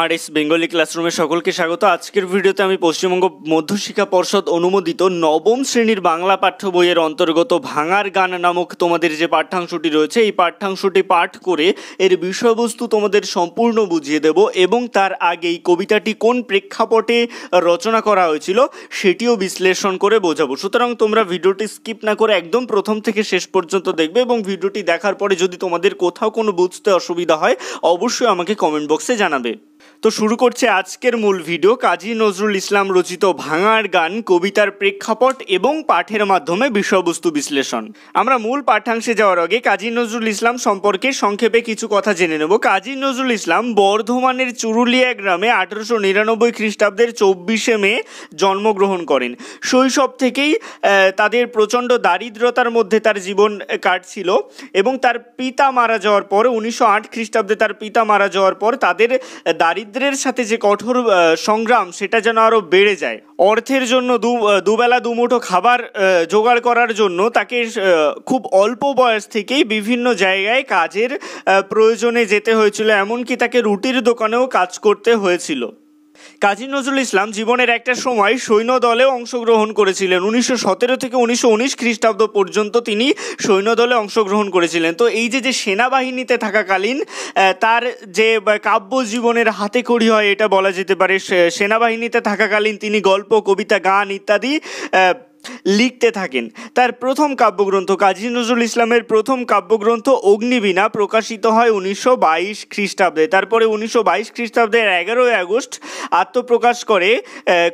আর S Bengali ক্লাসরুমে সকলকে স্বাগত। আজকের ভিডিওতে আমি পশ্চিমবঙ্গ মধ্যশিক্ষা পর্ষদ অনুমোদিত নবম শ্রেণীর বাংলা পাঠ্য বইয়ের অন্তর্গত ভাঙার গান নামক তোমাদের যে পাঠ্যাংশটি রয়েছে এই পাঠ্যাংশটি পাঠ করে এর বিষয়বস্তু তোমাদের সম্পূর্ণ বুঝিয়ে দেব এবং তার আগেই কবিতাটি কোন প্রেক্ষাপটে রচনা করা হয়েছিল সেটিও বিশ্লেষণ করে বোঝাবো। সুতরাং তোমরা ভিডিওটি স্কিপ না করে একদম প্রথম থেকে শেষ পর্যন্ত দেখবে এবং ভিডিওটি দেখার পরে যদি তোমাদের কোথাও কোনো বুঝতে অসুবিধা হয় অবশ্যই আমাকে কমেন্ট বক্সে জানাবে। তো শুরু করছে আজকের মূল ভিডিও। কাজী নজরুল ইসলাম রচিত ভাঙার গান কবিতার প্রেক্ষাপট এবং পাঠের মাধ্যমে বিষয়বস্তু বিশ্লেষণ। আমরা মূল পাঠ্যাংশে যাওয়ার আগে কাজী নজরুল ইসলাম সম্পর্কে সংক্ষেপে কিছু কথা জেনে নেব। কাজী নজরুল ইসলাম বর্ধমানের চুরুলিয়া গ্রামে 1899 খ্রিস্টাব্দের 24শে মে জন্মগ্রহণ করেন। শৈশব থেকেই তাদের প্রচণ্ড দারিদ্রতার মধ্যে তার জীবন কাটছিল এবং তার পিতা মারা যাওয়ার পর 1908 খ্রিস্টাব্দে তার পিতা মারা যাওয়ার পর তাদের দারিদ্র্যের সাথে যে কঠোর সংগ্রাম সেটা যেন আরও বেড়ে যায়। অর্থের জন্য দুবেলা দুমুঠো খাবার জোগাড় করার জন্য তাকে খুব অল্প বয়স থেকেই বিভিন্ন জায়গায় কাজের প্রয়োজনে যেতে হয়েছিল, এমনকি তাকে রুটির দোকানেও কাজ করতে হয়েছিল। কাজী নজরুল ইসলাম জীবনের একটা সময় সৈন্য দলেও অংশগ্রহণ করেছিলেন। 1917 থেকে 1919 খ্রিস্টাব্দ পর্যন্ত তিনি সৈন্য দলে অংশগ্রহণ করেছিলেন। তো এই যে সেনাবাহিনীতে থাকাকালীন তার যে কাব্য জীবনের হাতেখড়ি হয় এটা বলা যেতে পারে। সেনাবাহিনীতে থাকাকালীন তিনি গল্প, কবিতা, গান ইত্যাদি লিখতে থাকেন। তার প্রথম কাব্যগ্রন্থ কাজী নজরুল ইসলামের প্রথম কাব্যগ্রন্থ অগ্নিবীণা প্রকাশিত হয় 1922 খ্রিস্টাব্দে। তারপরে 1922 খ্রিস্টাব্দের 11ই আগস্ট আত্মপ্রকাশ করে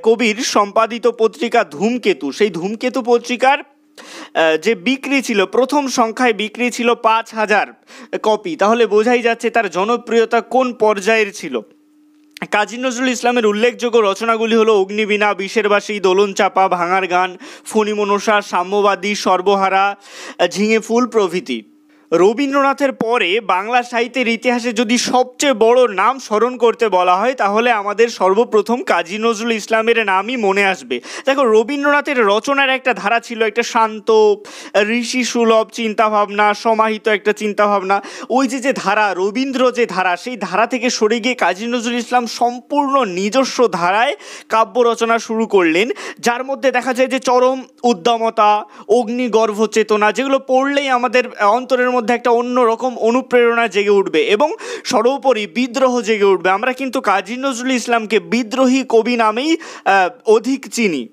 কবির সম্পাদিত পত্রিকা ধূমকেতু। সেই ধূমকেতু পত্রিকার যে বিক্রি ছিল, প্রথম সংখ্যায় বিক্রি ছিল 5000 কপি। তাহলে বোঝাই যাচ্ছে তার জনপ্রিয়তা কোন পর্যায়ের ছিল। কাজী নজরুল ইসলামের উল্লেখযোগ্য রচনাগুলি হলো অগ্নিবীণা, বিষেরবাসী, দোলন চাপা, ভাঙার গান, ফণিমনসা, সাম্যবাদী, সর্বহারা, ঝিঙে ফুল প্রভৃতি। রবীন্দ্রনাথের পরে বাংলা সাহিত্যের ইতিহাসে যদি সবচেয়ে বড় নাম স্মরণ করতে বলা হয় তাহলে আমাদের সর্বপ্রথম কাজী নজরুল ইসলামের নামই মনে আসবে। দেখো, রবীন্দ্রনাথের রচনার একটা ধারা ছিল, একটা শান্ত ঋষি সুলভ চিন্তাভাবনা, সমাহিত একটা চিন্তাভাবনা। ওই যে ধারা, রবীন্দ্র যে ধারা, সেই ধারা থেকে সরে গিয়ে কাজী নজরুল ইসলাম সম্পূর্ণ নিজস্ব ধারায় কাব্য রচনা শুরু করলেন, যার মধ্যে দেখা যায় যে চরম উদ্দামতা, অগ্নিগর্ভ চেতনা, যেগুলো পড়লেই আমাদের অন্তরের মধ্যে একটা অন্যরকম অনুপ্রেরণা জেগে উঠবে এবং সর্বোপরি বিদ্রোহ জেগে উঠবে। আমরা কিন্তু কাজী নজরুল ইসলামকে বিদ্রোহী কবি নামেই অধিক চিনি।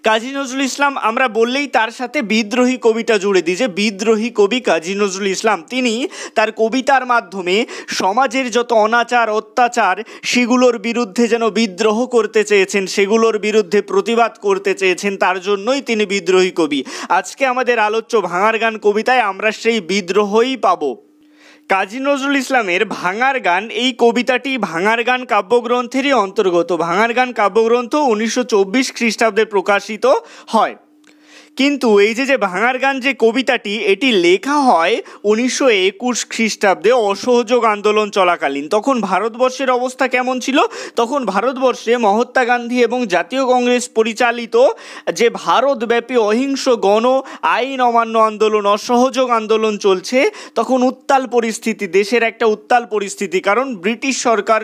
কাজী নজরুল ইসলাম আমরা বললেই তার সাথে বিদ্রোহী কবিতা জুড়ে দিই, যে বিদ্রোহী কবি কাজী নজরুল ইসলাম। তিনি তার কবিতার মাধ্যমে সমাজের যত অনাচার অত্যাচার সেগুলোর বিরুদ্ধে যেন বিদ্রোহ করতে চেয়েছেন, সেগুলোর বিরুদ্ধে প্রতিবাদ করতে চেয়েছেন, তার জন্যই তিনি বিদ্রোহী কবি। আজকে আমাদের আলোচ্য ভাঙার গান কবিতায় আমরা সেই বিদ্রোহই পাবো। কাজী নজরুল ইসলামের ভাঙার গান এই কবিতাটি ভাঙার গান কাব্যগ্রন্থেরই অন্তর্গত। ভাঙার গান কাব্যগ্রন্থ 1924 খ্রিস্টাব্দে প্রকাশিত হয়। কিন্তু এই যে ভাঙার গান যে কবিতাটি, এটি লেখা হয় 1921 খ্রিস্টাব্দে অসহযোগ আন্দোলন চলাকালীন। তখন ভারতবর্ষের অবস্থা কেমন ছিল? তখন ভারতবর্ষে মহাত্মা গান্ধী এবং জাতীয় কংগ্রেস পরিচালিত যে ভারতব্যাপী অহিংস গণ আইন অমান্য আন্দোলন, অসহযোগ আন্দোলন চলছে। তখন উত্তাল পরিস্থিতি, দেশের একটা উত্তাল পরিস্থিতি, কারণ ব্রিটিশ সরকার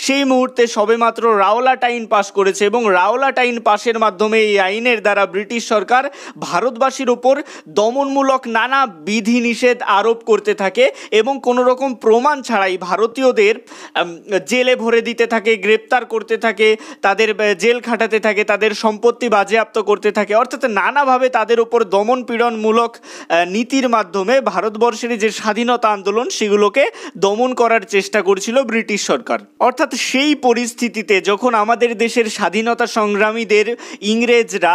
সেই মুহূর্তে সবেমাত্র রাওলাট আইন পাশ করেছে এবং রাওলাট আইন পাশের মাধ্যমে এই আইনের দ্বারা ব্রিটিশ সরকার ভারতবাসীর ওপর দমনমূলক নানা বিধিনিষেধ আরোপ করতে থাকে এবং কোনো রকম প্রমাণ ছাড়াই ভারতীয়দের জেলে ভরে দিতে থাকে, গ্রেপ্তার করতে থাকে, তাদের জেল খাটাতে থাকে, তাদের সম্পত্তি বাজেয়াপ্ত করতে থাকে। অর্থাৎ নানাভাবে তাদের ওপর দমন পীড়নমূলক নীতির মাধ্যমে ভারতবর্ষের যে স্বাধীনতা আন্দোলন সেগুলোকে দমন করার চেষ্টা করছিল ব্রিটিশ সরকার। অর্থাৎ সেই পরিস্থিতিতে যখন আমাদের দেশের স্বাধীনতা সংগ্রামীদের ইংরেজরা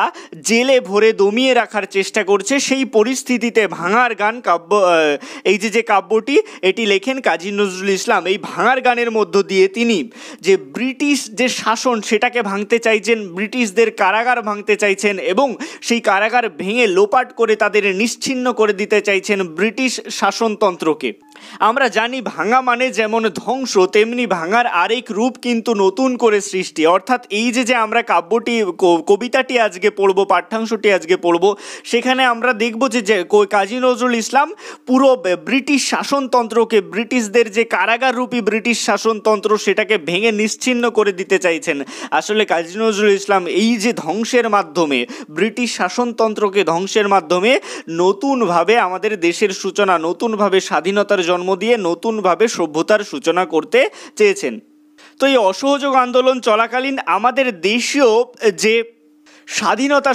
জেলে ভরে দমিয়ে রাখার চেষ্টা করছে, সেই পরিস্থিতিতে ভাঙার গান কাব্য, এই যে কাব্যটি, এটি লেখেন কাজী নজরুল ইসলাম। এই ভাঙার গানের মধ্য দিয়ে তিনি যে ব্রিটিশ যে শাসন সেটাকে ভাঙতে চাইছেন, ব্রিটিশদের কারাগার ভাঙতে চাইছেন এবং সেই কারাগার ভেঙে লোপাট করে তাদের নিশ্চিহ্ন করে দিতে চাইছেন ব্রিটিশ শাসনতন্ত্রকে। আমরা জানি ভাঙা মানে যেমন ধ্বংস, তেমনি ভাঙা ভাঙার আরেক রূপ কিন্তু নতুন করে সৃষ্টি। অর্থাৎ এই যে আমরা কবিতাটি আজকে পড়বো, পাঠ্যাংশটি আজকে পড়বো, সেখানে আমরা দেখব যে কাজী নজরুল ইসলাম পুরো ব্রিটিশ শাসনতন্ত্রকে, ব্রিটিশদের যে কারাগাররূপী ব্রিটিশ শাসনতন্ত্র, সেটাকে ভেঙে নিশ্চিহ্ন করে দিতে চাইছেন। আসলে কাজী নজরুল ইসলাম এই যে ধ্বংসের মাধ্যমে, ব্রিটিশ শাসনতন্ত্রকে ধ্বংসের মাধ্যমে নতুনভাবে আমাদের দেশের সূচনা, নতুনভাবে স্বাধীনতার জন্ম দিয়ে নতুনভাবে সভ্যতার সূচনা করতে চেয়েছেন। তো এই অসহযোগ আন্দোলন চলাকালীন আমাদের দেশীয় যে স্বাধীনতা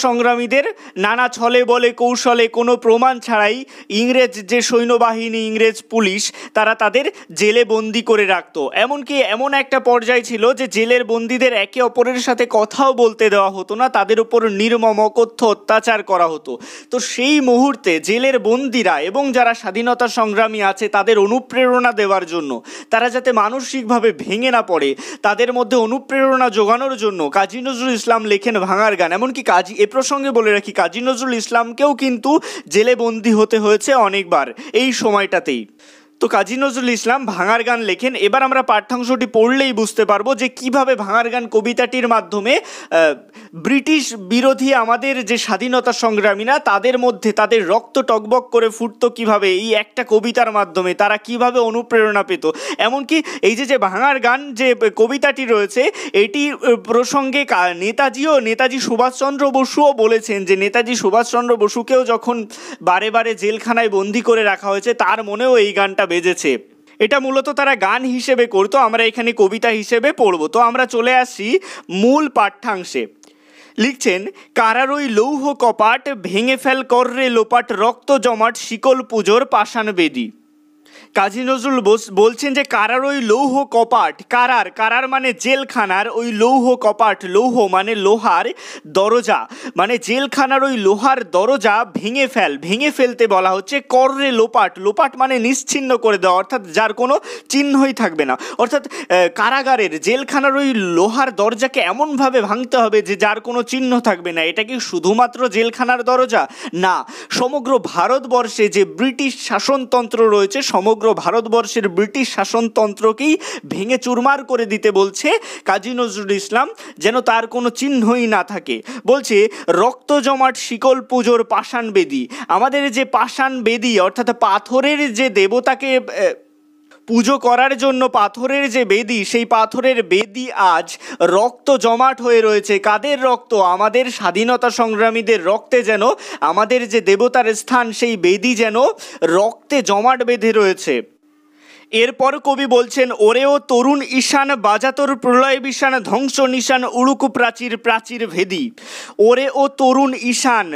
সংগ্রামীদের নানা ছলে বলে কৌশলে কোনো প্রমাণ ছাড়াই ইংরেজ যে সৈন্যবাহিনী, ইংরেজ পুলিশ, তারা তাদের জেলে বন্দি করে রাখত। এমনকি এমন একটা পর্যায় ছিল যে জেলের বন্দীদের একে অপরের সাথে কথাও বলতে দেওয়া হতো না, তাদের উপর নির্মম অকথ্য অত্যাচার করা হতো। তো সেই মুহূর্তে জেলের বন্দীরা এবং যারা স্বাধীনতা সংগ্রামী আছে তাদের অনুপ্রেরণা দেওয়ার জন্য, তারা যাতে মানসিকভাবে ভেঙে না পড়ে, তাদের মধ্যে অনুপ্রেরণা যোগানোর জন্য কাজী নজরুল ইসলাম লেখেন ভাঙার গান। এমনকি এ প্রসঙ্গে বলে রাখি, কাজী নজরুল ইসলামকেও কিন্তু জেলে বন্দী হতে হয়েছে অনেকবার এই সময়টাতেই। তো কাজী নজরুল ইসলাম ভাঙার গান লেখেন। এবার আমরা পাঠ্যাংশটি পড়লেই বুঝতে পারবো যে কিভাবে ভাঙার গান কবিতাটির মাধ্যমে ব্রিটিশ বিরোধী আমাদের যে স্বাধীনতা সংগ্রামীরা, তাদের মধ্যে তাদের রক্ত টকবক করে ফুটতো কিভাবে, এই একটা কবিতার মাধ্যমে তারা কিভাবে অনুপ্রেরণা পেত। এমনকি এই যে ভাঙার গান যে কবিতাটি রয়েছে, এটি প্রসঙ্গে নেতাজি সুভাষচন্দ্র বসুও বলেছেন যে নেতাজি সুভাষচন্দ্র বসুকেও যখন বারে বারে জেলখানায় বন্দি করে রাখা হয়েছে, তার মনেও এই গানটা বেজেছে। এটা মূলত তারা গান হিসেবে করতো, আমরা এখানে কবিতা হিসেবে পড়ব। তো আমরা চলে আসি মূল পাঠ্যাংশে। লিখছেন, কারার ওই লৌহ কপাট ভেঙে ফেল কররে লোপাট, রক্ত জমাট শিকল পুজোর পাষাণ বেদি। কাজী নজরুল বলছেন যে কারার ওই লৌহ কপাট, কারার মানে জেলখানার, ওই লৌহ কপাট, লৌহ মানে লোহার, দরজা মানে জেলখানার ওই লোহার দরজা ভেঙে ফেলতে বলা হচ্ছে। কররে লোপাট মানে নিশ্চিহ্ন করে দেওয়া, অর্থাৎ যার কোনো চিহ্নই থাকবে না। অর্থাৎ কারাগারের, জেলখানার ওই লোহার দরজাকে এমনভাবে ভাঙতে হবে যে যার কোনো চিহ্ন থাকবে না। এটা কি শুধুমাত্র জেলখানার দরজা? না, সমগ্র ভারতবর্ষে যে ব্রিটিশ শাসনতন্ত্র রয়েছে, সমগ্র ভারতবর্ষের ব্রিটিশ শাসনতন্ত্রকেই ভেঙে চুরমার করে দিতে বলছে কাজী নজরুল ইসলাম, যেন তার কোনো চিহ্নই না থাকে। বলছে, রক্ত জমাট শিকল পুজোর পাষাণ বেদি। আমাদের যে পাষাণ বেদি, অর্থাৎ পাথরের যে দেবতাকে পুজো করার জন্য পাথরের যে বেদি, সেই পাথরের বেদি আজ রক্ত জমাট হয়ে রয়েছে। কাদের রক্ত? আমাদের স্বাধীনতা সংগ্রামীদের রক্তে যেন আমাদের যে দেবতার স্থান, সেই বেদি যেন রক্তে জমাট বেঁধে রয়েছে। এরপর কবি বলছেন, ওরেও তরুণ ঈশান বাজাতর প্রলয় বিষান, ধ্বংস নিশান উড়ুক প্রাচীর ভেদি। ওরে ও তরুণ ঈশান,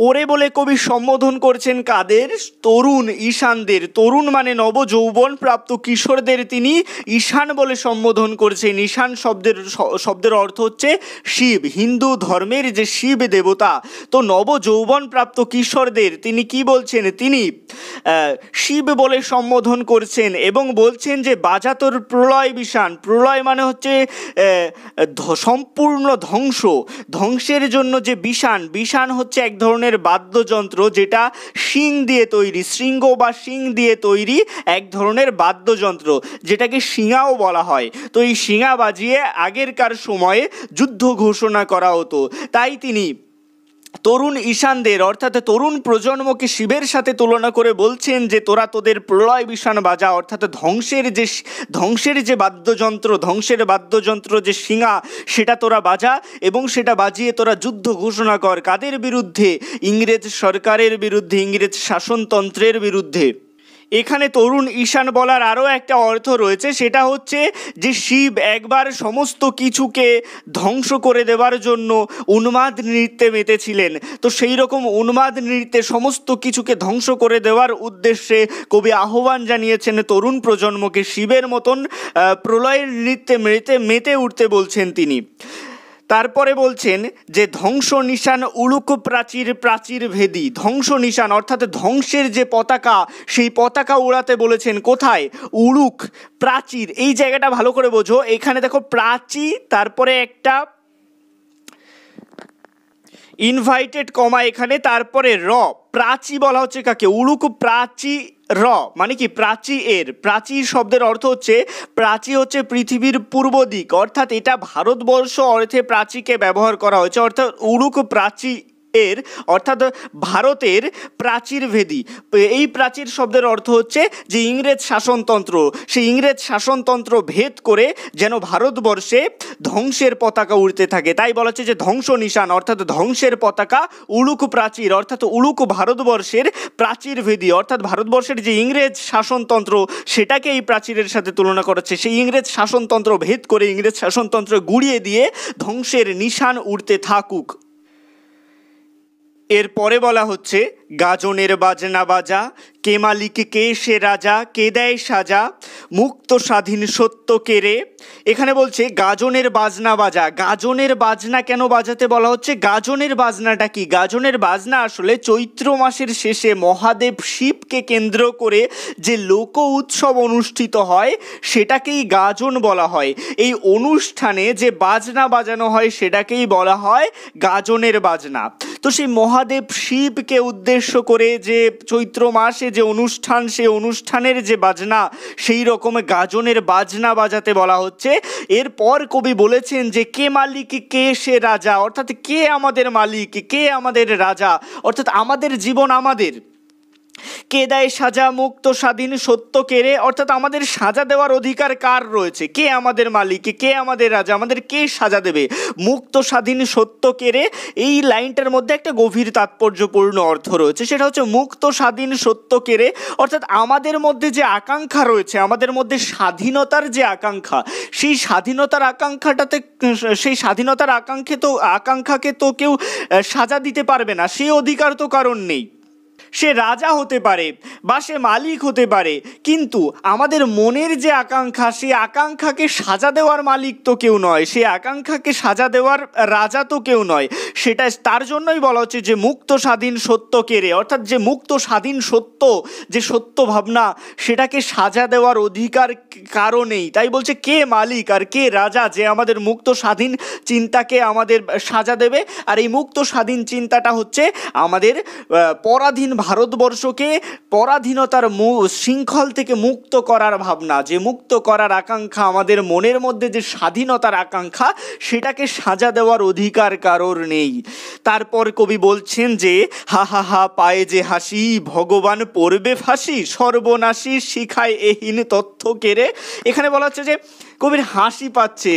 ওরে বলে কবি সম্বোধন করছেন কাদের? তরুণ ঈশানদের। তরুণ মানে নব যৌবন প্রাপ্ত কিশোরদের তিনি ঈশান বলে সম্বোধন করছেন। ঈশান শব্দের অর্থ হচ্ছে শিব, হিন্দু ধর্মের যে শিব দেবতা। তো নব যৌবন প্রাপ্ত কিশোরদের তিনি কি বলছেন? তিনি শিব বলে সম্বোধন করছেন এবং বলছেন যে বাজাতর প্রলয় বিষান। প্রলয় মানে হচ্ছে সম্পূর্ণ ধ্বংসের জন্য যে বিষান হচ্ছে এক ধরনের বাদ্যযন্ত্র, যেটা শিং দিয়ে তৈরি, শৃঙ্গ বা শিং দিয়ে তৈরি এক ধরনের বাদ্যযন্ত্র, যেটাকে শিঙাও বলা হয়। তো এই শিঙা বাজিয়ে আগেরকার সময়ে যুদ্ধ ঘোষণা করা হতো। তাই তিনি তরুণ ঈশানদের, অর্থাৎ তরুণ প্রজন্মকে শিবের সাথে তুলনা করে বলছেন যে তোরা তোদের প্রলয় বিষান বাজা, অর্থাৎ ধ্বংসের যে বাদ্যযন্ত্র যে শিঙা, সেটা তোরা বাজা এবং সেটা বাজিয়ে তোরা যুদ্ধ ঘোষণা কর। কাদের বিরুদ্ধে? ইংরেজ সরকারের বিরুদ্ধে, ইংরেজ শাসনতন্ত্রের বিরুদ্ধে। এখানে তরুণ ঈশান বলার আরও একটা অর্থ রয়েছে, সেটা হচ্ছে যে শিব একবার সমস্ত কিছুকে ধ্বংস করে দেওয়ার জন্য উন্মাদ নৃত্যে মেতেছিলেন। তো সেই রকম উন্মাদ নৃত্যে সমস্ত কিছুকে ধ্বংস করে দেওয়ার উদ্দেশ্যে কবি আহ্বান জানিয়েছেন তরুণ প্রজন্মকে, শিবের মতন প্রলয়ের নৃত্যে মেতে উঠতে বলছেন তিনি। তারপরে বলছেন যে ধ্বংস নিশান উড়ুক প্রাচীর ভেদি। ধ্বংস নিশান অর্থাৎ ধ্বংসের যে পতাকা, সেই পতাকা উড়াতে বলেছেন। কোথায়? উড়ুক প্রাচীর, এই জায়গাটা ভালো করে বোঝো। এখানে দেখো প্রাচী, তারপরে একটা ইনভাইটেড কমা এখানে, তারপরে প্রাচী বলা হচ্ছে কাকে? উড়ুক র মানে কি প্রাচী এর, প্রাচী শব্দের অর্থ হচ্ছে, প্রাচী হচ্ছে পৃথিবীর পূর্ব দিক, অর্থাৎ এটা ভারতবর্ষ অর্থে প্রাচীকে ব্যবহার করা হয়েছে, অর্থাৎ উড়ুক প্রাচী এর অর্থাৎ ভারতের প্রাচীর ভেদী। এই প্রাচীর শব্দের অর্থ হচ্ছে যে ইংরেজ শাসনতন্ত্র, সেই ইংরেজ শাসনতন্ত্র ভেদ করে যেন ভারতবর্ষে ধ্বংসের পতাকা উড়তে থাকে, তাই বলা হচ্ছে যে ধ্বংস নিশান অর্থাৎ ধ্বংসের পতাকা উলুক প্রাচীর, অর্থাৎ উলুক ভারতবর্ষের প্রাচীর ভেদী, অর্থাৎ ভারতবর্ষের যে ইংরেজ শাসনতন্ত্র সেটাকে এই প্রাচীরের সাথে তুলনা করেছে, সেই ইংরেজ শাসনতন্ত্র ভেদ করে ইংরেজ শাসনতন্ত্র গুড়িয়ে দিয়ে ধ্বংসের নিশান উড়তে থাকুক। এরপরে বলা হচ্ছে গাজনের বাজনা বাজা, কে মালিক কে সে রাজা, কে দেয় সাজা, মুক্ত স্বাধীন সত্য কেরে। এখানে বলছে গাজনের বাজনা বাজা। গাজনের বাজনা কেন বাজাতে বলা হচ্ছে? গাজনের বাজনাটা কি? গাজনের বাজনা আসলে চৈত্র মাসের শেষে মহাদেব শিবকে কেন্দ্র করে যে লোক উৎসব অনুষ্ঠিত হয় সেটাকেই গাজন বলা হয়। এই অনুষ্ঠানে যে বাজনা বাজানো হয় সেটাকেই বলা হয় গাজনের বাজনা। তো সেই মহাদেব শিবকে উদ্দেশ্য করে যে চৈত্র মাসে যে অনুষ্ঠান, সেই অনুষ্ঠানের যে বাজনা, সেই রকম গাজনের বাজনা বাজাতে বলা হচ্ছে। এরপর কবি বলেছেন যে কে মালিক কে সে রাজা, অর্থাৎ কে আমাদের মালিক, কে আমাদের রাজা, অর্থাৎ আমাদের জীবন আমাদের। কে দেয় সাজা, মুক্ত স্বাধীন সত্য কেড়ে, অর্থাৎ আমাদের সাজা দেওয়ার অধিকার কার রয়েছে? কে আমাদের মালিক, কে আমাদের রাজা, আমাদের কে সাজা দেবে? মুক্ত স্বাধীন সত্য কেড়ে, এই লাইনটার মধ্যে একটা গভীর তাৎপর্যপূর্ণ অর্থ রয়েছে, সেটা হচ্ছে মুক্ত স্বাধীন সত্য কেড়ে, অর্থাৎ আমাদের মধ্যে যে আকাঙ্ক্ষা রয়েছে, আমাদের মধ্যে স্বাধীনতার যে আকাঙ্ক্ষা, সেই স্বাধীনতার আকাঙ্ক্ষাটাতে, সেই স্বাধীনতার আকাঙ্ক্ষাকে তো কেউ সাজা দিতে পারবে না, সে অধিকার তো কারণ নেই। সে রাজা হতে পারে বা সে মালিক হতে পারে, কিন্তু আমাদের মনের যে আকাঙ্ক্ষা, সেই আকাঙ্ক্ষাকে সাজা দেওয়ার মালিক তো কেউ নয়, সেই আকাঙ্ক্ষাকে সাজা দেওয়ার রাজা তো কেউ নয়। সেটা তার জন্যই বলা হচ্ছে যে মুক্ত স্বাধীন সত্য কেড়ে, অর্থাৎ যে মুক্ত স্বাধীন সত্য, যে সত্য ভাবনা, সেটাকে সাজা দেওয়ার অধিকার কারো নেই। তাই বলছে কে মালিক আর কে রাজা, যে আমাদের মুক্ত স্বাধীন চিন্তাকে আমাদের সাজা দেবে। আর এই মুক্ত স্বাধীন চিন্তাটা হচ্ছে আমাদের পরাধীন ভারতবর্ষকে পরাধীনতার শৃঙ্খল থেকে মুক্ত করার ভাবনা, যে মুক্ত করার আকাঙ্ক্ষা, আমাদের মনের মধ্যে যে স্বাধীনতার আকাঙ্ক্ষা, সেটাকে সাজা দেওয়ার অধিকার কারোর নেই। তারপর কবি বলছেন যে হা হা হা পায়ে যে হাসি, ভগবান পড়বে ফাঁসি, সর্বনাশী শিখায় এহীন তথ্য কেড়ে। এখানে বলা হচ্ছে যে কবির হাসি পাচ্ছে,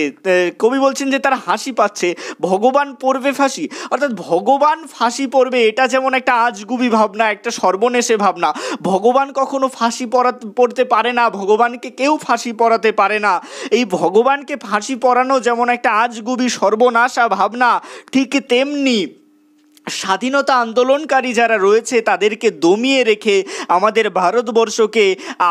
কবি বলছেন যে তার হাসি পাচ্ছে, ভগবান পড়বে ফাঁসি, অর্থাৎ ভগবান ফাঁসি পড়বে, এটা যেমন একটা আজগুবি ভাবনা, একটা সর্বনেশে ভাবনা। ভগবান কখনো ফাঁসি পড়তে পারে না, ভগবানকে কেউ ফাঁসি পড়াতে পারে না। এই ভগবানকে ফাঁসি পড়ানো যেমন একটা আজগুবি সর্বনাশা ভাবনা, ঠিক তেমনি স্বাধীনতা আন্দোলনকারী যারা রয়েছে তাদেরকে দমিয়ে রেখে আমাদের ভারতবর্ষকে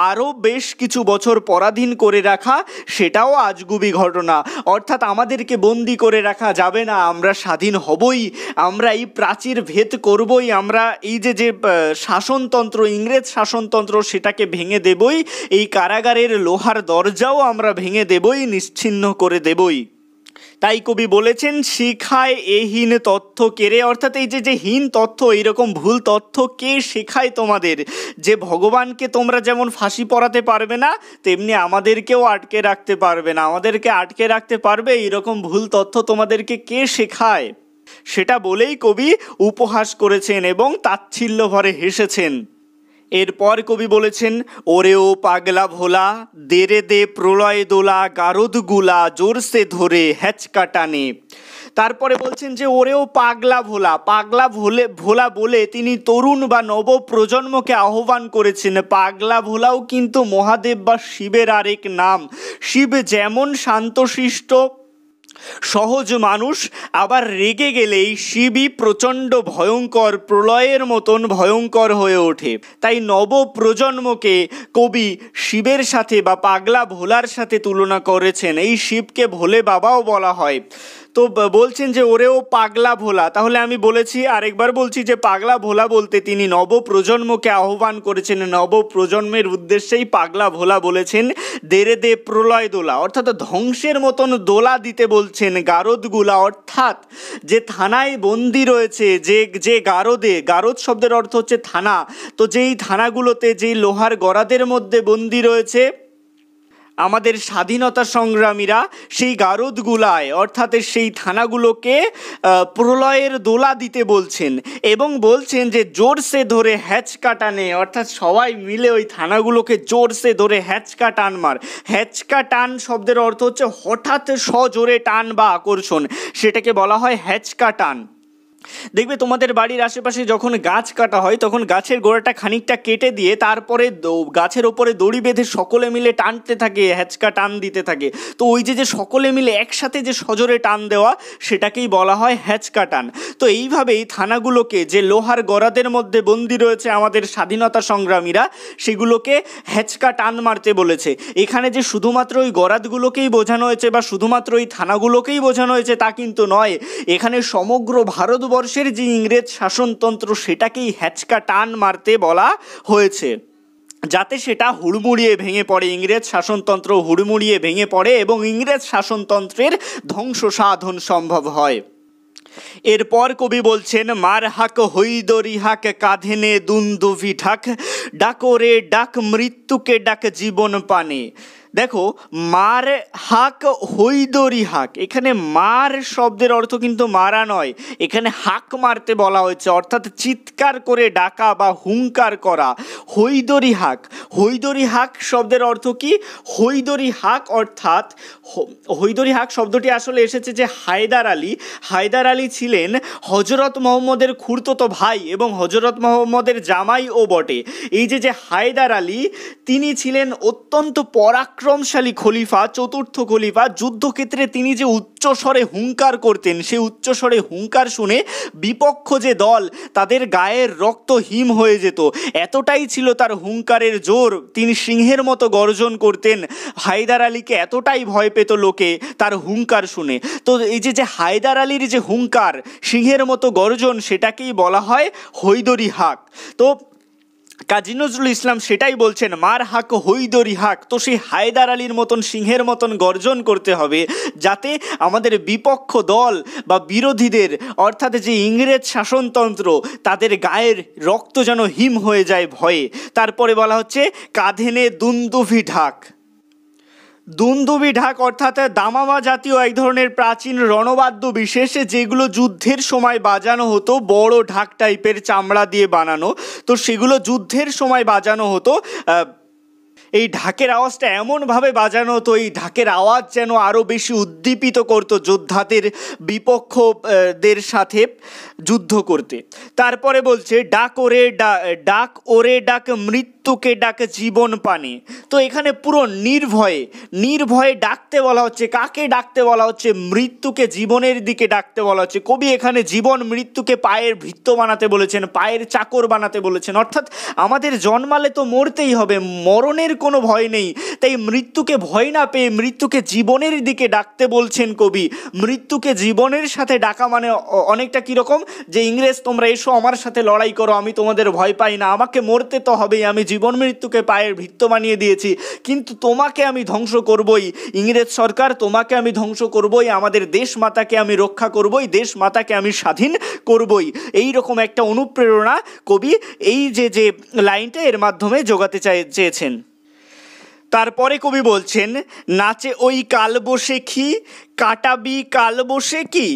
আরও বেশ কিছু বছর পরাধীন করে রাখা, সেটাও আজগুবি ঘটনা। অর্থাৎ আমাদেরকে বন্দি করে রাখা যাবে না, আমরা স্বাধীন হবই, আমরা এই প্রাচীর ভেদ করবই, আমরা এই যে শাসনতন্ত্র, ইংরেজ শাসনতন্ত্র, সেটাকে ভেঙে দেবই, এই কারাগারের লোহার দরজাও আমরা ভেঙে দেবই, নিশ্চিহ্ন করে দেবই। তাই কবি বলেছেন শিখায় এহীন তথ্য কেড়ে, অর্থাৎ এই যে হীন তথ্য, এইরকম ভুল তথ্য কে শেখায় তোমাদের? যে ভগবানকে তোমরা যেমন ফাঁসি পড়াতে পারবে না, তেমনি আমাদেরকেও আটকে রাখতে পারবে না, আমাদেরকে আটকে রাখতে পারবে এইরকম ভুল তথ্য তোমাদেরকে কে শেখায়? সেটা বলেই কবি উপহাস করেছেন এবং তাচ্ছিল্য ভরে হেসেছেন। এরপর কবি বলেছেন ওরে ও পাগলা ভোলা, দেরে দে প্রলয় দোলা, গারদ গুলা জোরসে ধরে হ্যাচকা টানে। তারপরে বলছেন যে ওরেও পাগলা ভোলা, পাগলা ভোলা বলে তিনি তরুণ বা নব প্রজন্মকে আহ্বান করেছেন। পাগলা ভোলাও কিন্তু মহাদেব বা শিবের আরেক নাম। শিব যেমন শান্তশিষ্ট সহজ মানুষ, আবার রেগে গেলেই শিবই প্রচণ্ড ভয়ঙ্কর, প্রলয়ের মতন ভয়ঙ্কর হয়ে ওঠে। তাই নব প্রজন্মকে কবি শিবের সাথে বা পাগলা ভোলার সাথে তুলনা করেছেন। এই শিবকে ভোলে বাবাও বলা হয়। তো বলছেন যে ওরেও পাগলা ভোলা। তাহলে আমি বলেছি, আরেকবার বলছি যে পাগলা ভোলা বলতে তিনি নবপ্রজন্মকে আহ্বান করেছেন, নবপ্রজন্মের উদ্দেশ্যেই পাগলা ভোলা বলেছেন। দেরে দে প্রলয় দোলা, অর্থাৎ ধ্বংসের মতন দোলা দিতে বলছেন গারদগুলা, অর্থাৎ যে থানায় বন্দি রয়েছে, যে গারদ শব্দের অর্থ হচ্ছে থানা, তো যেই থানাগুলোতে যেই লোহার গরাদের মধ্যে বন্দি রয়েছে আমাদের স্বাধীনতা সংগ্রামীরা, সেই গারদগুলায় অর্থাৎ সেই থানাগুলোকে প্রলয়ের দোলা দিতে বলছেন এবং বলছেন যে জোরসে ধরে হ্যাচকা টানে, অর্থাৎ সবাই মিলে ওই থানাগুলোকে জোরসে ধরে হ্যাচকা টান মার। হ্যাচকা টান শব্দের অর্থ হচ্ছে হঠাৎ সজোরে টান বা আকর্ষণ, সেটাকে বলা হয় হ্যাচকা টান। দেখবে তোমাদের বাড়ির আশেপাশে যখন গাছ কাটা হয় তখন গাছের গোড়াটা খানিকটা কেটে দিয়ে তারপরে গাছের ওপরে দড়ি বেঁধে সকলে মিলে টানতে থাকে, হ্যাচকা টান দিতে থাকে। তো ওই যে সকলে মিলে একসাথে যে সজোরে টান দেওয়া, সেটাকেই বলা হয় হ্যাচকা টান। তো এইভাবেই থানাগুলোকে, যে লোহার গরাদের মধ্যে বন্দি রয়েছে আমাদের স্বাধীনতা সংগ্রামীরা, সেগুলোকে হ্যাচকা টান মারতে বলেছে। এখানে যে শুধুমাত্র ওই গরাদগুলোকেই বোঝানো হয়েছে বা শুধুমাত্র ওই থানাগুলোকেই বোঝানো হয়েছে তা কিন্তু নয়, এখানে সমগ্র ভারতবর্ষের যে ইংরেজ শাসনতন্ত্র সেটাকেই হ্যাচকা টান মারতে বলা হয়েছে, যাতে সেটা হুড়মুড়িয়ে ভেঙে পড়ে, ইংরেজ শাসনতন্ত্র হুড়মুড়িয়ে ভেঙে পড়ে এবং ইংরেজ শাসনতন্ত্রের ধ্বংস সাধন সম্ভব হয়। এরপর কবি বলছেন, মার হাক হৈদরি হাক কাঁধেনে দুন্দুভি ঢাক, ডাকরে ডাক মৃত্যুকে ডাক জীবন পানে। দেখো, মার হাক হৈদরি হাক, এখানে মার শব্দের অর্থ কিন্তু মারা নয়, এখানে হাক মারতে বলা হয়েছে, অর্থাৎ চিৎকার করে ডাকা বা হুঙ্কার করা। হৈদরি হাক, হৈদরি হাক শব্দের অর্থ কি? হৈদরি হাক অর্থাৎ, হৈদরি হাক শব্দটি আসলে এসেছে যে হায়দার আলী ছিলেন হজরত মোহাম্মদের খুড়তুতো ভাই এবং হজরত মোহাম্মদের জামাইও বটে। এই যে হায়দার আলী, তিনি ছিলেন অত্যন্ত পরাক্রমশালী খলিফা, চতুর্থ খলিফা। যুদ্ধক্ষেত্রে তিনি যে উচ্চস্বরে হুঙ্কার করতেন, সেই উচ্চস্বরে হুঙ্কার শুনে বিপক্ষ যে দল, তাদের গায়ের রক্ত হিম হয়ে যেত, এতটাই ছিল তার হুঙ্কারের জোর। তিনি সিংহের মতো গর্জন করতেন, হায়দার আলীকে এতটাই ভয় পেত লোকে তার হুঙ্কার শুনে। তো এই যে হায়দার আলীর যে হুঙ্কার, সিংহের মতো গর্জন, সেটাকেই বলা হয় হৈদরি হাক। তো কাজী নজরুল ইসলাম সেটাই বলছেন, মার হাক হৈদরি হাক। তো সেই হায়দার আলীর মতন, সিংহের মতন গর্জন করতে হবে, যাতে আমাদের বিপক্ষ দল বা বিরোধীদের, অর্থাৎ যে ইংরেজ শাসনতন্ত্র, তাদের গায়ের রক্ত যেন হিম হয়ে যায় ভয়ে। তারপরে বলা হচ্ছে, কাঁধেনে দুন্দুভি ঢাক। দুন্দুভি ঢাক অর্থাৎ দামামা জাতীয় এক ধরনের প্রাচীন রণবাদ্য বিশেষ, যেগুলো যুদ্ধের সময় বাজানো হতো, বড় ঢাক টাইপের চামড়া দিয়ে বানানো। তো সেগুলো যুদ্ধের সময় বাজানো হতো। এই ঢাকের আওয়াজটা এমনভাবে বাজানো হতো, এই ঢাকের আওয়াজ যেন আরও বেশি উদ্দীপিত করতো যোদ্ধাদের বিপক্ষদের সাথে যুদ্ধ করতে। তারপরে বলছে, ডাক ওরে ডাক মৃত্যুকে ডাক জীবন পানে। তো এখানে পুরো নির্ভয়ে ডাকতে বলা হচ্ছে। কাকে ডাকতে বলা হচ্ছে? মৃত্যুকে, জীবনের দিকে ডাকতে বলা হচ্ছে। কবি এখানে জীবন মৃত্যুকে পায়ের ভৃত্য বানাতে বলেছেন, পায়ের চাকর বানাতে বলেছেন। অর্থাৎ আমাদের জন্মালে তো মরতেই হবে, মরণের কোনো ভয় নেই, তাই মৃত্যুকে ভয় না পেয়ে মৃত্যুকে জীবনের দিকে ডাকতে বলছেন কবি। মৃত্যুকে জীবনের সাথে ডাকা মানে অনেকটা কীরকম, যে ইংরেজ তোমরা এসো আমার সাথে লড়াই করো, আমি তোমাদের ভয় পাই না, আমাকে মরতে তো হবেই, আমি জীবন মৃত্যুকে পায়ের ভৃত্য বানিয়ে দিয়েছি, কিন্তু তোমাকে আমি ধ্বংস করবই, ইংরেজ সরকার তোমাকে আমি ধ্বংস করবই, আমাদের দেশ মাতাকে আমি রক্ষা করবই, দেশ মাতাকে আমি স্বাধীন করবই। এই রকম একটা অনুপ্রেরণা কবি এই যে লাইনটা এর মাধ্যমে জোগাতে চেয়েছেন। তারপরে কবি বলছেন, নাচে ওই কালবৈশাখী কাটাবি কালবৈশাখী,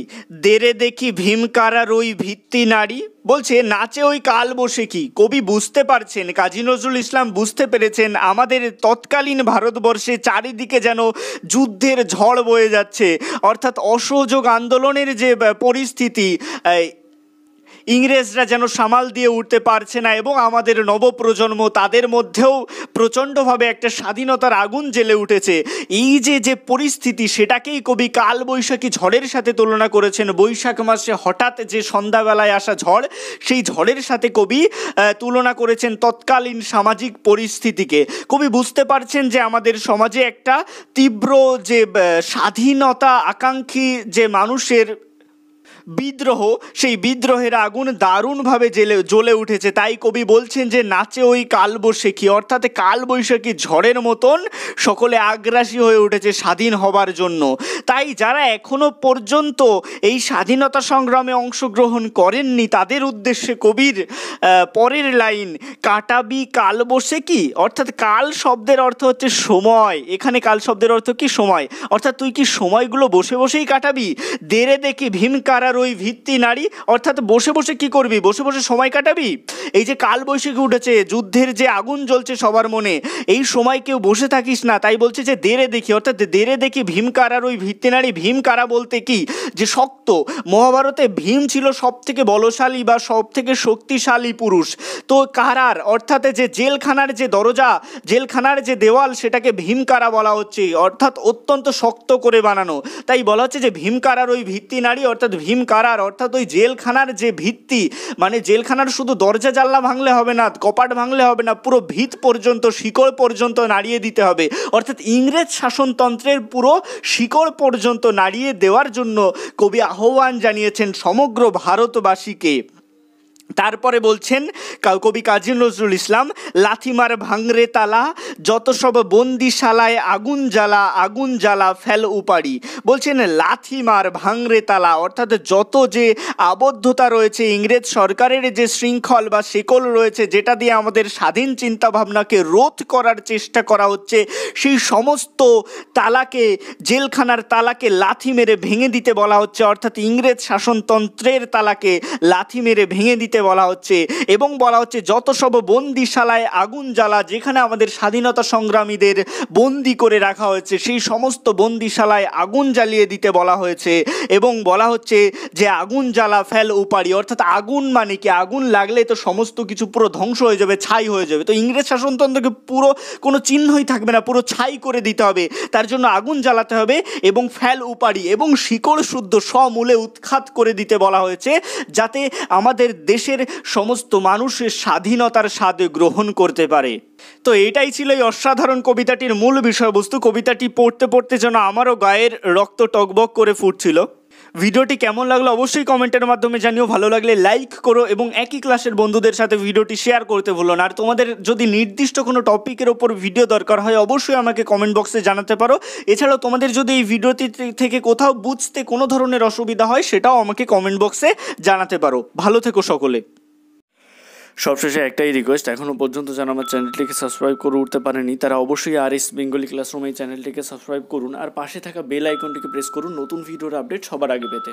দেরে দেখি ভীমকারার ওই ভিত্তি নারী। বলছে নাচে ওই কালবৈশাখী। কবি বুঝতে পারছেন, কাজী নজরুল ইসলাম বুঝতে পেরেছেন, আমাদের তৎকালীন ভারতবর্ষে চারিদিকে যেন যুদ্ধের ঝড় বয়ে যাচ্ছে, অর্থাৎ অসহযোগ আন্দোলনের যে পরিস্থিতি, ইংরেজরা যেন সামাল দিয়ে উঠতে পারছে না এবং আমাদের নবপ্রজন্ম তাদের মধ্যেও প্রচণ্ডভাবে একটা স্বাধীনতার আগুন জ্বেলে উঠেছে। এই যে পরিস্থিতি সেটাকেই কবি কালবৈশাখী ঝড়ের সাথে তুলনা করেছেন। বৈশাখ মাসে হঠাৎ যে সন্ধ্যাবেলায় আসা ঝড়, সেই ঝড়ের সাথে কবি তুলনা করেছেন তৎকালীন সামাজিক পরিস্থিতিকে। কবি বুঝতে পারছেন যে আমাদের সমাজে একটা তীব্র যে স্বাধীনতা আকাঙ্ক্ষী যে মানুষের বিদ্রোহ, সেই বিদ্রোহের আগুন দারুণভাবে জ্বলে উঠেছে। তাই কবি বলছেন যে নাচে ওই কালবৈশাখী, অর্থাৎ কালবৈশাখী ঝড়ের মতন সকলে আগ্রাসী হয়ে উঠেছে স্বাধীন হবার জন্য। তাই যারা এখনো পর্যন্ত এই স্বাধীনতা সংগ্রামে অংশগ্রহণ করেননি তাদের উদ্দেশ্যে কবির পরের লাইন, কাটাবি কালবৈশাখী, অর্থাৎ কাল শব্দের অর্থ হচ্ছে সময়। এখানে কাল শব্দের অর্থ কি? সময়। অর্থাৎ তুই কি সময়গুলো বসে বসেই কাটাবি? দেরে দেখি ভীমকারার ওই ভিত্তি নারী, অর্থাৎ বসে বসে কি করবি? বসে বসে সময় কাটাবি? এই যে কালবৈশাখী উঠেছে, যুদ্ধের যে আগুন জ্বলছে সবার মনে, এই সময় কেউ বসে থাকিস না। তাই বলছে যে দেরে দেখি, অর্থাৎ দেরে দেখি ভীমকারার ওই ভিত্তি নারী। ভীমকারা বলতে কি? যে শক্ত। মহাভারতে ভীম ছিল সব থেকে বলশালী বা সব থেকে শক্তিশালী পুরুষ। তো কারার অর্থাৎ যে জেলখানার যে দরজা, জেলখানার যে দেওয়াল, সেটাকে ভীমকারা বলা হচ্ছে, অর্থাৎ অত্যন্ত শক্ত করে বানানো। তাই বলা হচ্ছে যে ভীমকারার ওই ভিত্তি নারী, অর্থাৎ ভীমকারার অর্থাৎ ওই জেলখানার যে ভিত্তি, মানে জেলখানার শুধু দরজা জানলা ভাঙলে হবে না, কপাট ভাঙলে হবে না, পুরো ভিত পর্যন্ত, শিকড় পর্যন্ত নাড়িয়ে দিতে হবে। অর্থাৎ ইংরেজ শাসনতন্ত্রের পুরো শিকড় পর্যন্ত নাড়িয়ে দেওয়ার জন্য কবি আহ্বান জানিয়েছেন সমগ্র ভারতবাসীকে। তারপরে বলছেন কবি কাজী নজরুল ইসলাম, লাথিমার ভাঙরে তালা, যত সব বন্দিশালায় আগুন জ্বালা, আগুন জ্বালা ফেল উপাড়ি। বলছেন লাথিমার ভাঙরে তালা, অর্থাৎ যত যে আবদ্ধতা রয়েছে, ইংরেজ সরকারের যে শৃঙ্খল বা শেকল রয়েছে, যেটা দিয়ে আমাদের স্বাধীন চিন্তাভাবনাকে রোধ করার চেষ্টা করা হচ্ছে, সেই সমস্ত তালাকে, জেলখানার তালাকে লাথি মেরে ভেঙে দিতে বলা হচ্ছে। অর্থাৎ ইংরেজ শাসনতন্ত্রের তালাকে লাথি মেরে ভেঙে দিতে বলা হচ্ছে। এবং বলা হচ্ছে যত সব বন্দিশালায় আগুন জ্বালা, যেখানে আমাদের স্বাধীনতা সংগ্রামীদের বন্দি করে রাখা হয়েছে, সেই সমস্ত বন্দিশালায় আগুন জ্বালিয়ে দিতে বলা হয়েছে। এবং বলা হচ্ছে যে আগুন জ্বালা ফেল উপাড়ি, অর্থাৎ আগুন মানে কি? আগুন লাগলে তো সমস্ত কিছু পুরো ধ্বংস হয়ে যাবে, ছাই হয়ে যাবে। তো ইংরেজ শাসনতন্ত্রকে পুরো কোনো চিহ্নই থাকবে না, পুরো ছাই করে দিতে হবে। তার জন্য আগুন জ্বালাতে হবে এবং ফেল উপাড়ি এবং শিকড় শুদ্ধ সমূলে উৎখাত করে দিতে বলা হয়েছে, যাতে আমাদের দেশের সমস্ত মানুষের স্বাধীনতার স্বাদ গ্রহণ করতে পারে। তো এটাই ছিল এই অসাধারণ কবিতাটির মূল বিষয়বস্তু। কবিতাটি পড়তে পড়তে যেন আমারও গায়ের রক্ত টকবক করে ফুটছিল। ভিডিওটি কেমন লাগলো অবশ্যই কমেন্টের মাধ্যমে জানিও। ভালো লাগলে লাইক করো এবং একই ক্লাসের বন্ধুদের সাথে ভিডিওটি শেয়ার করতে ভুলো না। আর তোমাদের যদি নির্দিষ্ট কোনো টপিকের ওপর ভিডিও দরকার হয় অবশ্যই আমাকে কমেন্ট বক্সে জানাতে পারো। এছাড়াও তোমাদের যদি এই ভিডিওটি থেকে কোথাও বুঝতে কোনো ধরনের অসুবিধা হয় সেটাও আমাকে কমেন্ট বক্সে জানাতে পারো। ভালো থেকো সকলে। সবশেষে একটাই রিকোয়েস্ট, এখনও পর্যন্ত যারা আমার চ্যানেলটিকে সাবস্ক্রাইব করে উঠতে পারেনি তারা অবশ্যই RS বেঙ্গলি ক্লাসরুম এই চ্যানেলটিকে সাবস্ক্রাইব করুন আর পাশে থাকা বেল আইকনটিকে প্রেস করুন নতুন ভিডিওর আপডেট সবার আগে পেতে।